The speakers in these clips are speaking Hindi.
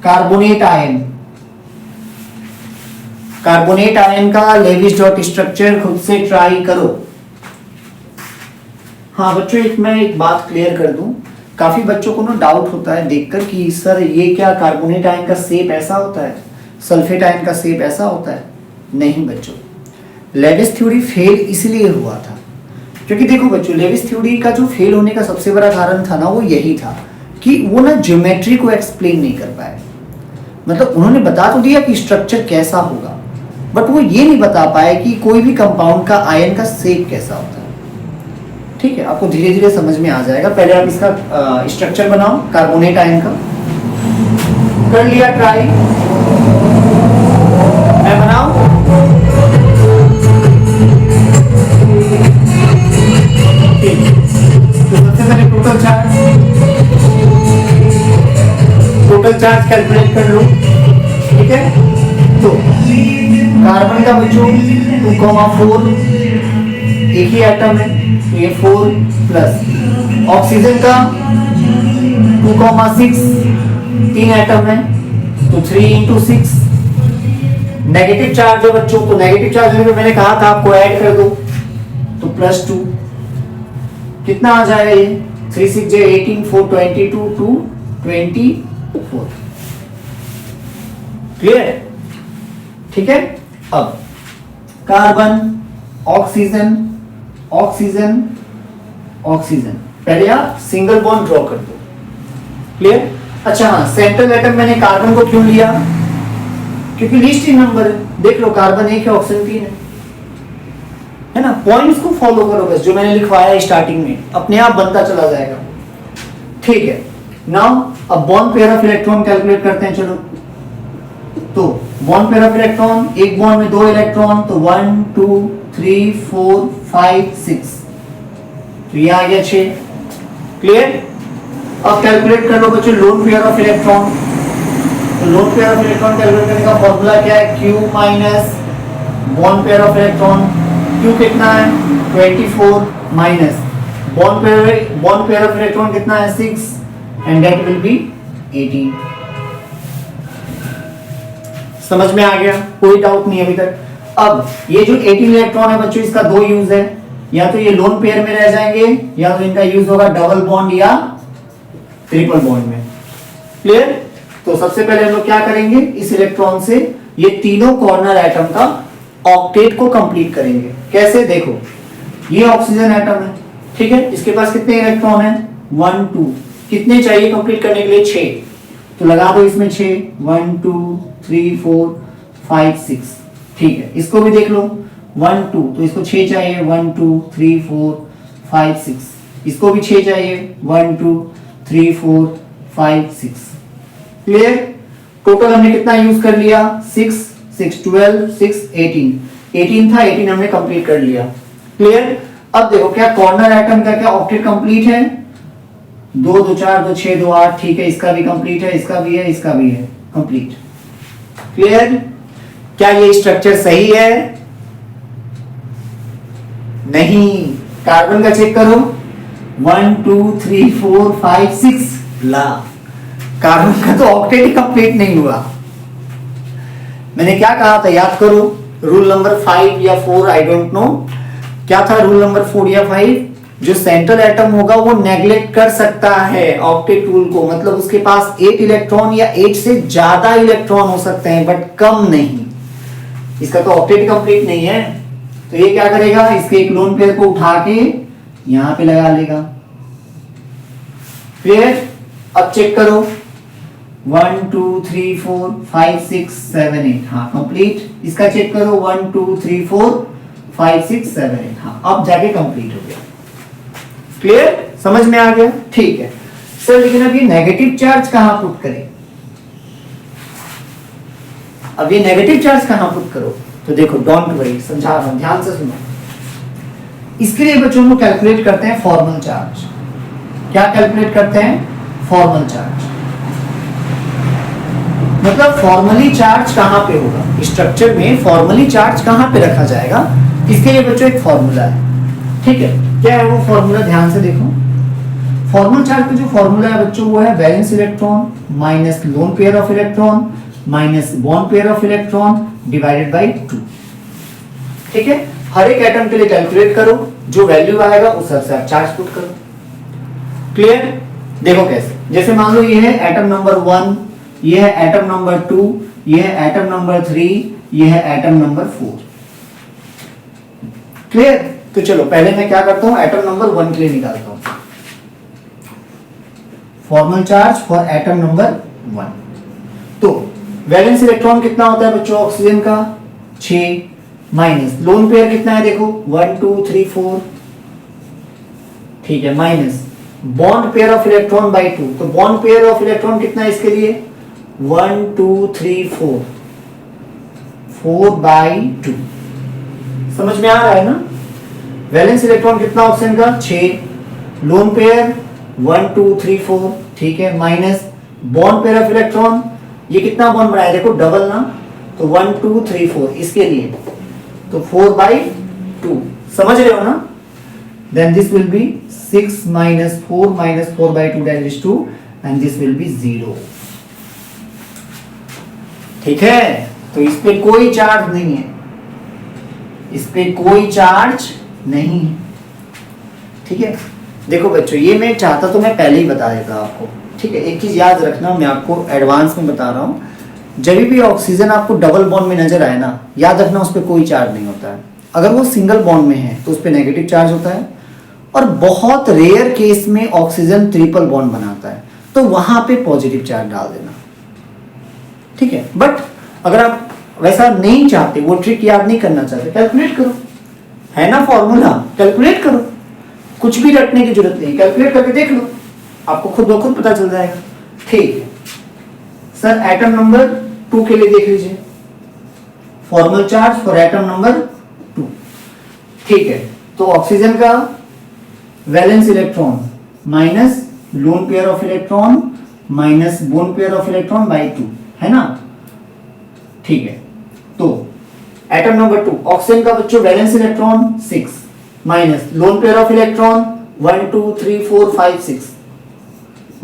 कार्बोनेट आयन, कार्बोनेट आयन का लेविस डॉट स्ट्रक्चर खुद से ट्राई करो। हाँ बच्चों, मैं एक बात क्लियर कर दूं, काफी बच्चों को ना डाउट होता है देखकर कि सर ये क्या कार्बोनेट आयन का शेप ऐसा होता है, सल्फेट आयन का शेप ऐसा होता है। नहीं बच्चों, लेविस थ्योरी फेल इसलिए हुआ था क्योंकि देखो बच्चों, लेविस थ्योरी का जो फेल होने का सबसे बड़ा कारण था ना, वो यही था कि वो ना ज्योमेट्री को एक्सप्लेन नहीं कर पाए। मतलब उन्होंने बता तो दिया कि स्ट्रक्चर कैसा होगा, बट वो ये नहीं बता पाए कि कोई भी कंपाउंड का आयन का शेप कैसा होता है। ठीक है, आपको धीरे धीरे समझ में आ जाएगा। पहले आप इसका स्ट्रक्चर बनाओ कार्बोनेट आयन का। कर लिया ट्राई? मैं बनाऊं? तो सबसे पहले टोटल चार्ज कैलकुलेट कर लो। ठीक है, तो कार्बन का बच्चों 2,4 एक ही एटम है, तो ये 4 प्लस ऑक्सीजन का 2,6 3 एटम है, तो 3 into 6। नेगेटिव चार्ज है बच्चों, तो नेगेटिव चार्ज में मैंने कहा था आपको ऐड कर दो, तो +2 कितना आ जाएगा ये 3 6 18 4 22 2 24। क्लियर? ठीक है, अब कार्बन ऑक्सीजन ऑक्सीजन ऑक्सीजन, पहले आप सिंगल बॉन्ड ड्रॉ कर दो। क्लियर? अच्छा हाँ, सेंट्रल एटम मैंने कार्बन को क्यों लिया? क्योंकि लीस्ट इन नंबर है। देख लो, कार्बन 1 है, ऑक्सीजन 3 है ना। पॉइंट्स को फॉलो करो बस, जो मैंने लिखवाया स्टार्टिंग में, अपने आप बनता चला जाएगा। ठीक है, नाउ अब bond pair of electron calculate करते हैं। चलो, तो बॉन्ड पेयर ऑफ इलेक्ट्रॉन, एक बॉन्ड में 2 इलेक्ट्रॉन, तो 1 2 3 4 5 6, तो ये आ गया 6। क्लियर? अब कैलकुलेट कर लो बच्चों लोन पेयर ऑफ इलेक्ट्रॉन। तो lone pair of electron calculate करने का फॉर्मूला क्या है? Q minus bond pair of electron. Q कितना है? 24 minus bond pair of electron कितना है? 6, एंड दैट विल बी 18। समझ में आ गया? कोई डाउट नहीं अभी तक। अब ये जो 18 इलेक्ट्रॉन है बच्चों, इसका 2 यूज है, या तो ये लोन पेयर में रह जाएंगे, या तो इनका यूज होगा डबल बॉन्ड या ट्रिपल बॉन्ड में। क्लियर? तो सबसे पहले हम लोग क्या करेंगे, इस इलेक्ट्रॉन से ये तीनों कॉर्नर एटम का ऑक्टेट को कंप्लीट करेंगे। कैसे? देखो, ये ऑक्सीजन एटम है, ठीक है, इसके पास कितने इलेक्ट्रॉन है? 1 2, कितने चाहिए कंप्लीट करने के लिए? 6, तो लगा दो इसमें 6, 1 2 3 4 5 6। ठीक है, इसको भी देख लो, 1 2, तो इसको 6 चाहिए, 1 2 3 4 5 6। इसको भी 6 चाहिए, 1 2 3 4 5 6। क्लियर? टोटल हमने कितना यूज कर लिया? 6 6 12 6 18 था, 18 हमने कंप्लीट कर लिया। क्लियर? अब देखो, क्या कॉर्नर एटम का क्या ऑक्टेट कंप्लीट है? 2 2 4 2 6 2 8। ठीक है, इसका भी कंप्लीट है, इसका भी है, इसका भी है, कंप्लीट। क्लियर? क्या ये स्ट्रक्चर सही है? नहीं। कार्बन का चेक करो, 1 2 3 4 5 6, ला, कार्बन का तो ऑक्टेट ही कंप्लीट नहीं हुआ। मैंने क्या कहा था, याद करो, रूल नंबर 5 या 4, आई डोंट नो, क्या था रूल नंबर 4 या 5? जो सेंट्रल एटम होगा वो नेग्लेक्ट कर सकता है ऑक्टेट रूल को, मतलब उसके पास 8 इलेक्ट्रॉन या 8 से ज्यादा इलेक्ट्रॉन हो सकते हैं, बट कम नहीं। इसका तो ऑक्टेट कंप्लीट नहीं है, तो ये क्या करेगा, इसके एक लोन पेयर को उठा के यहां पे लगा लेगा। फिर अब चेक करो, 1 2 3 4 5 6 7 8, हाँ कंप्लीट। इसका चेक करो, 1 2 3 4 5 6 7 8, हाँ अब जाके कंप्लीट हो गया। क्लियर? समझ में आ गया? ठीक है सर, लेकिन अब ये नेगेटिव चार्ज कहां पुट करें? अब ये नेगेटिव चार्ज कहां पुट करो? तो देखो, डोंट वरी, समझा रहा हूं, ध्यान से सुनो। इसके लिए बच्चों हम कैलकुलेट करते हैं फॉर्मल चार्ज। क्या कैलकुलेट करते हैं? Formal charge. मतलब फॉर्मली चार्ज कहां पे होगा स्ट्रक्चर में, फॉर्मली चार्ज कहां पे रखा जाएगा, इसके लिए बच्चों एक फॉर्मूला है। ठीक है, क्या है वो फॉर्मूला? ध्यान से देखो, फॉर्मल चार्ज का जो फॉर्मूला है बच्चों वो है valence electron minus lone pair of electron minus bond pair of electron divided by 2। ठीक है, हर एक एटम के लिए कैलकुलेट करो, जो वैल्यू आएगा उस हिसाब से आप चार्ज पुट करो। क्लियर? देखो कैसे, जैसे मान लो ये है एटम नंबर 1, ये है एटम नंबर 2, ये है एटम नंबर 3, ये है एटम नंबर 4। क्लियर? तो चलो पहले मैं क्या करता हूं, एटम नंबर 1 के लिए निकालता हूं formal charge for atom number 1। तो वैलेंस इलेक्ट्रॉन कितना होता है बच्चों ऑक्सीजन का 6 माइनस लोन पेयर कितना है देखो 1 2 3 4। ठीक है, minus bond pair of electron by 2। तो बॉन्ड पेयर ऑफ इलेक्ट्रॉन कितना है इसके लिए 1 2 3 4 4 बाय 2। समझ में आ रहा है ना? वैलेंस इलेक्ट्रॉन कितना ऑक्सीजन का 6 लोन पेयर 1 2 3 4। ठीक है, minus bond pair of electron, ये कितना बॉन्ड बनाया देखो डबल ना, तो 1 2 3 4 इसके लिए तो 4 बाय 2। समझ रहे हो ना? then this will be 6 minus 4 minus 4 by 2 that is 2 and this will be 0। ठीक है, तो इस पे कोई चार्ज नहीं है, इस पे कोई चार्ज नहीं है। ठीक है, देखो बच्चों ये मैं चाहता तो मैं पहले ही बता देता आपको। ठीक है, एक चीज याद रखना, मैं आपको एडवांस में बता रहा हूं, जब भी ऑक्सीजन आपको डबल बॉन्ड में नजर आए ना, याद रखना उस पर कोई चार्ज नहीं होता है। अगर वो सिंगल बॉन्ड में है तो उस पर नेगेटिव चार्ज होता है, और बहुत रेयर केस में ऑक्सीजन ट्रिपल बॉन्ड बनाता है तो वहां पे पॉजिटिव चार्ज डाल देना। ठीक है, बट अगर आप वैसा नहीं चाहते, वो ट्रिक याद नहीं करना चाहते, कैलकुलेट करो, है ना फॉर्मूला, कैलकुलेट करो, कुछ भी रटने की जरूरत नहीं, कैलकुलेट करके देख लो, आपको खुद ब खुद पता चल जाएगा। ठीक है सर, एटम नंबर 2 के लिए देख लीजिए formal charge for atom number 2। ठीक है, तो ऑक्सीजन का valence electron minus lone pair of electron minus bone pair of electron by 2, है ना? ठीक है, तो एटम नंबर 2 ऑक्सीजन का बच्चों valence electron 6 minus lone pair of electron 1 2 3 4 5 6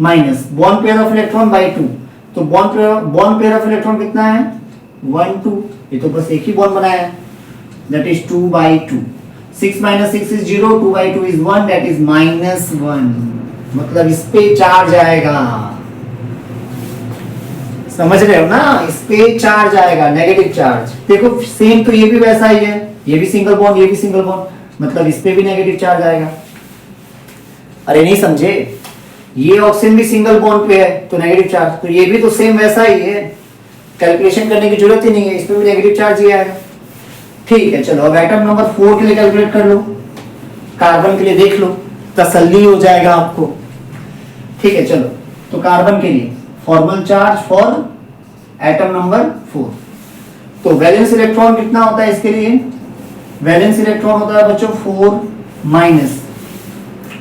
minus bond pair of electron by 2। तो बॉन्ड पेयर ऑफ इलेक्ट्रॉन कितना है 1 2, ये तो बस एक ही बॉन्ड बनाया है, that is 2 bye 2। 6 minus 6 is 0, 2 by 2 is 1, that is -1। मतलब इस पे चार्ज आएगा, समझ रहे हो ना? इस पे चार्ज आएगा, नेगेटिव चार्ज। देखो सेम तो ये भी वैसा ही है, ये भी सिंगल बॉन्ड, ये भी सिंगल बॉन्ड, मतलब इस पे भी नेगेटिव चार्ज आएगा। अरे नहीं समझे, ये ऑक्सीजन भी सिंगल बॉन्ड पे है तो नेगेटिव चार्ज, तो ये भी तो सेम वैसा ही है, कैलकुलेशन करने की जरूरत ही नहीं है, इस पे भी नेगेटिव चार्ज ही आएगा। ठीक है, चलो अब एटम नंबर 4 के लिए कैलकुलेट कर लो, कार्बन के लिए देख लो, तसल्ली हो जाएगा आपको। ठीक है, चलो तो कार्बन के लिए formal charge for atom number 4। तो वैलेंस इलेक्ट्रॉन कितना होता है इसके लिए, वैलेंस इलेक्ट्रॉन होता है बच्चों 4 minus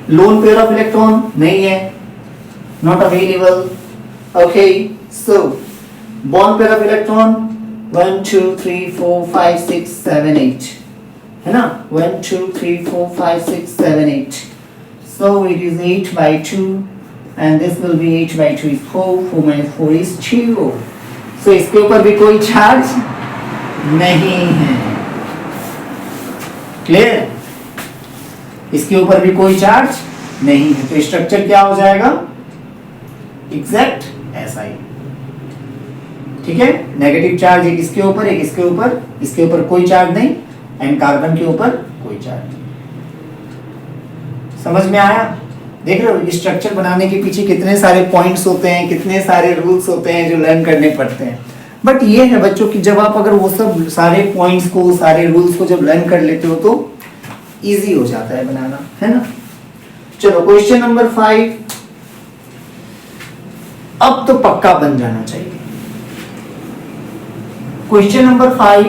lone pair of electron नहीं है, not available. Okay, so bond pair of electron 1 2 3 4 5 6 7 8, है ना? 1 2 3 4 5 6 7 8, so it is 8 by 2 and this will be 8 by 2 is 4, 4 minus 4 is 2, so इसके ऊपर भी कोई चार्ज नहीं है। क्लियर? इसके ऊपर भी कोई चार्ज नहीं है, तो स्ट्रक्चर क्या हो जाएगा एग्जैक्ट ऐसा ही। ठीक है, नेगेटिव चार्ज एक इसके ऊपर, एक इसके ऊपर, इसके ऊपर कोई चार्ज नहीं, एंड कार्बन के ऊपर कोई चार्ज नहीं। समझ में आया? देख रहे हो स्ट्रक्चर बनाने के पीछे कितने सारे पॉइंट्स होते हैं, कितने सारे रूल्स होते हैं जो लर्न करने पड़ते हैं। बट ये है बच्चों कि जब आप अगर वो सब सारे पॉइंट्स को, सारे रूल्स को जब लर्न कर लेते हो तो इजी हो जाता है बनाना, है ना? चलो क्वेश्चन नंबर 5, अब तो पक्का बन जाना चाहिए। Question number 5,